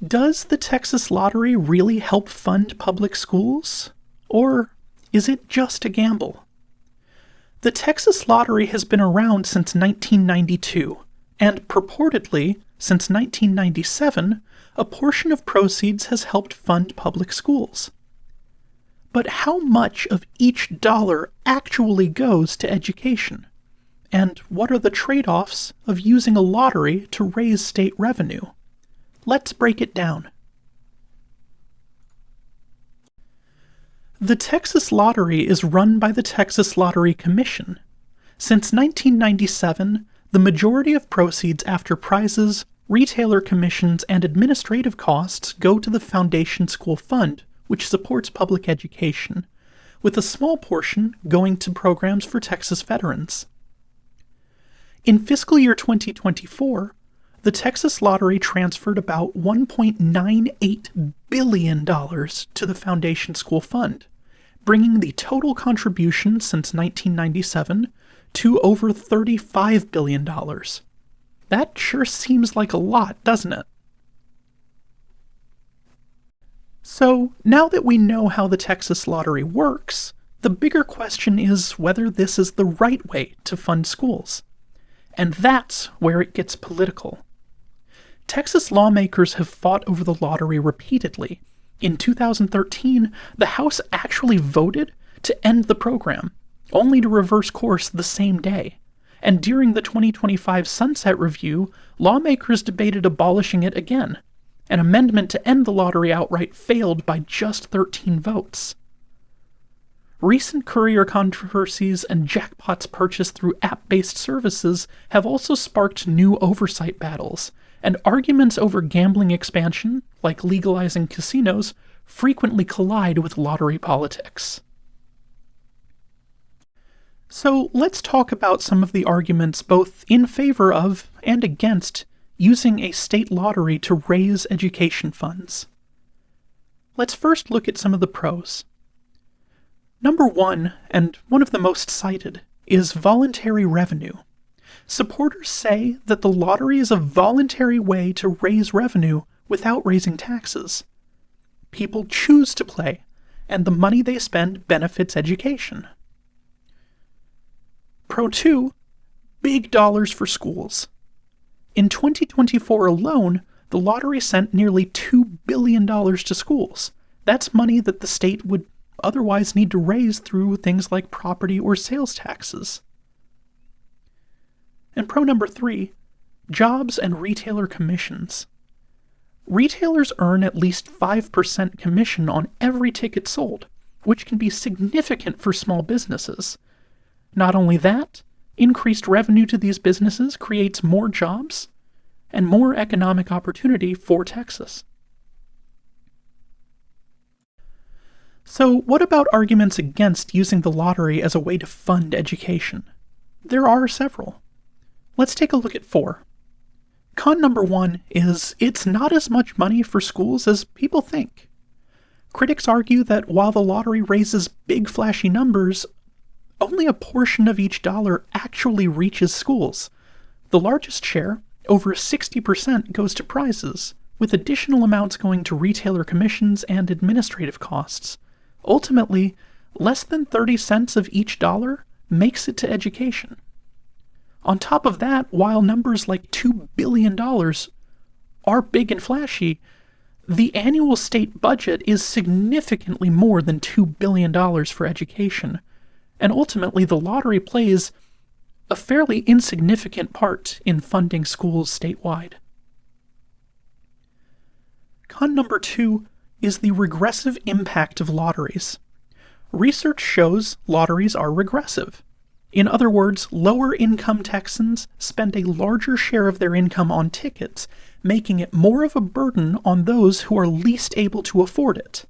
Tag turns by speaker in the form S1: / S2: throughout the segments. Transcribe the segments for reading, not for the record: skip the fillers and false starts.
S1: Does the Texas Lottery really help fund public schools? Or is it just a gamble? The Texas Lottery has been around since 1992, and purportedly, since 1997, a portion of proceeds has helped fund public schools. But how much of each dollar actually goes to education? And what are the trade-offs of using a lottery to raise state revenue? Let's break it down. The Texas Lottery is run by the Texas Lottery Commission. Since 1997, the majority of proceeds after prizes, retailer commissions, and administrative costs go to the Foundation School Fund, which supports public education, with a small portion going to programs for Texas veterans. In fiscal year 2024, the Texas Lottery transferred about $1.98 billion to the Foundation School Fund, bringing the total contribution since 1997 to over $35 billion. That sure seems like a lot, doesn't it? So, now that we know how the Texas Lottery works, the bigger question is whether this is the right way to fund schools. And that's where it gets political. Texas lawmakers have fought over the lottery repeatedly. In 2013, the House actually voted to end the program, only to reverse course the same day. And during the 2025 Sunset Review, lawmakers debated abolishing it again. An amendment to end the lottery outright failed by just 13 votes. Recent courier controversies and jackpots purchased through app-based services have also sparked new oversight battles, and arguments over gambling expansion, like legalizing casinos, frequently collide with lottery politics. So let's talk about some of the arguments both in favor of and against using a state lottery to raise education funds. Let's first look at some of the pros. Number one, and one of the most cited, is voluntary revenue. Supporters say that the lottery is a voluntary way to raise revenue without raising taxes. People choose to play, and the money they spend benefits education. Pro 2, big dollars for schools. In 2024 alone, the lottery sent nearly $2 billion to schools. That's money that the state would otherwise need to raise through things like property or sales taxes. And pro number 3, jobs and retailer commissions. Retailers earn at least 5% commission on every ticket sold, which can be significant for small businesses. Not only that, increased revenue to these businesses creates more jobs and more economic opportunity for Texas. So, what about arguments against using the lottery as a way to fund education? There are several. Let's take a look at 4. Con number 1 is it's not as much money for schools as people think. Critics argue that while the lottery raises big flashy numbers, only a portion of each dollar actually reaches schools. The largest share, over 60%, goes to prizes, with additional amounts going to retailer commissions and administrative costs. Ultimately, less than 30 cents of each dollar makes it to education. On top of that, while numbers like $2 billion are big and flashy, the annual state budget is significantly more than $2 billion for education, and ultimately the lottery plays a fairly insignificant part in funding schools statewide. Con number 2 is the regressive impact of lotteries. Research shows lotteries are regressive. In other words, lower-income Texans spend a larger share of their income on tickets, making it more of a burden on those who are least able to afford it.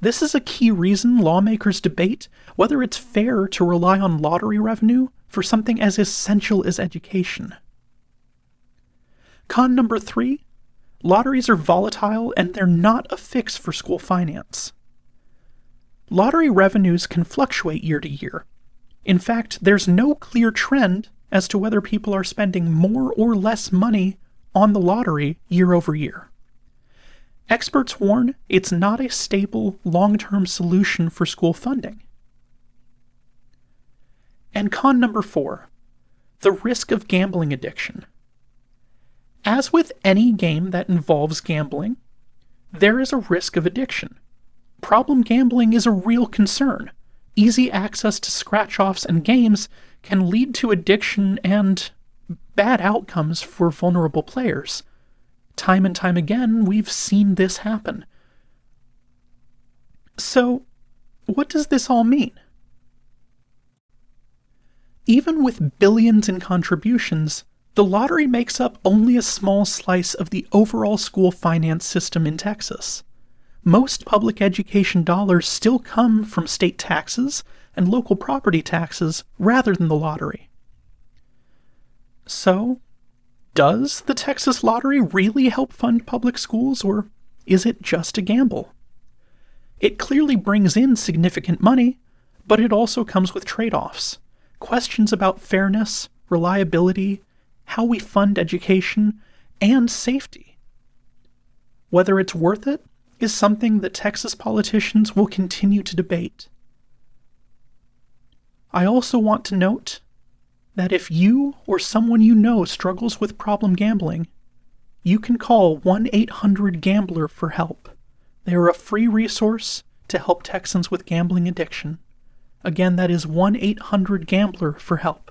S1: This is a key reason lawmakers debate whether it's fair to rely on lottery revenue for something as essential as education. Con number 3, lotteries are volatile and they're not a fix for school finance. Lottery revenues can fluctuate year to year. In fact, there's no clear trend as to whether people are spending more or less money on the lottery year over year. Experts warn it's not a stable, long-term solution for school funding. And con number 4, the risk of gambling addiction. As with any game that involves gambling, there is a risk of addiction. Problem gambling is a real concern. Easy access to scratch-offs and games can lead to addiction and bad outcomes for vulnerable players. Time and time again, we've seen this happen. So, what does this all mean? Even with billions in contributions, the lottery makes up only a small slice of the overall school finance system in Texas. Most public education dollars still come from state taxes and local property taxes rather than the lottery. So, does the Texas lottery really help fund public schools, or is it just a gamble? It clearly brings in significant money, but it also comes with trade-offs. Questions about fairness, reliability, how we fund education, and safety. Whether it's worth it is something that Texas politicians will continue to debate. I also want to note that if you or someone you know struggles with problem gambling, you can call 1-800-GAMBLER for help. They are a free resource to help Texans with gambling addiction. Again, that is 1-800-GAMBLER for help.